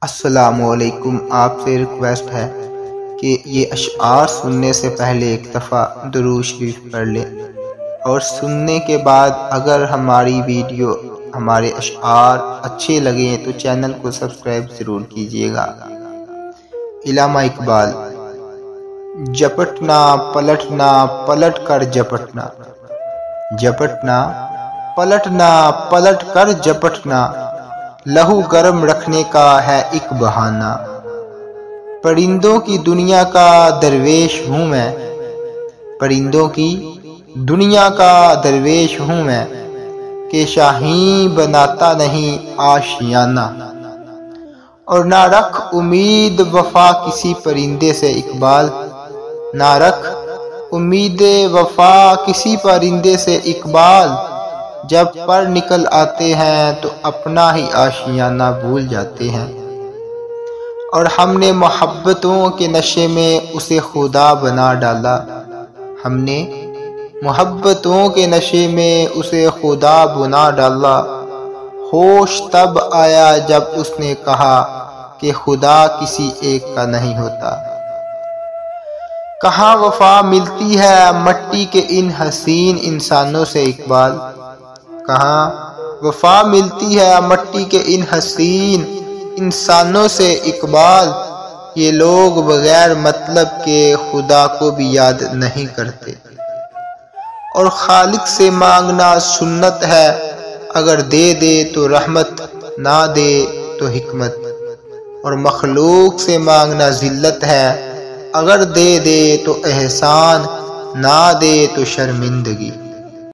السلام علیکم۔ آپ سے ریکویسٹ ہے کہ یہ اشعار سننے سے پہلے ایک دفعہ درود شریف پڑھ لیں، اور سننے کے بعد اگر ہماری ویڈیو ہمارے اشعار اچھے لگیں تو چینل کو سبسکرائب ضرور کیجیے گا۔ علامہ اقبال۔ جپٹنا پلٹنا پلٹ کر جپٹنا، جپٹنا پلٹنا پلٹ کر جپٹنا، لہو گرم رکھنے کا ہے ایک بہانہ۔ پرندوں کی دنیا کا درویش ہوں میں، پرندوں کی دنیا کا درویش ہوں میں، کہ شاہین بناتا نہیں آشیانہ۔ اور نہ رکھ امید وفا کسی پرندے سے اقبال، نہ رکھ امید وفا کسی پرندے سے اقبال، جب پر نکل آتے ہیں تو اپنا ہی آشیانہ بھول جاتے ہیں۔ اور ہم نے محبتوں کے نشے میں اسے خدا بنا ڈالا، ہم نے محبتوں کے نشے میں اسے خدا بنا ڈالا۔ ہوش تب آیا جب اس نے کہا کہ خدا کسی ایک کا نہیں ہوتا۔ کہاں وفا ملتی ہے مٹی کے ان حسین انسانوں سے اقبال، کہاں وفا ملتی ہے مٹی کے ان حسین انسانوں سے اقبال۔ یہ لوگ بغیر مطلب کے خدا کو بھی یاد نہیں کرتے، اور خالق سے مانگنا سنت ہے، اگر دے دے تو رحمت نہ دے تو حکمت، اور مخلوق سے مانگنا ذلت ہے، اگر دے دے تو احسان نہ دے تو شرمندگی۔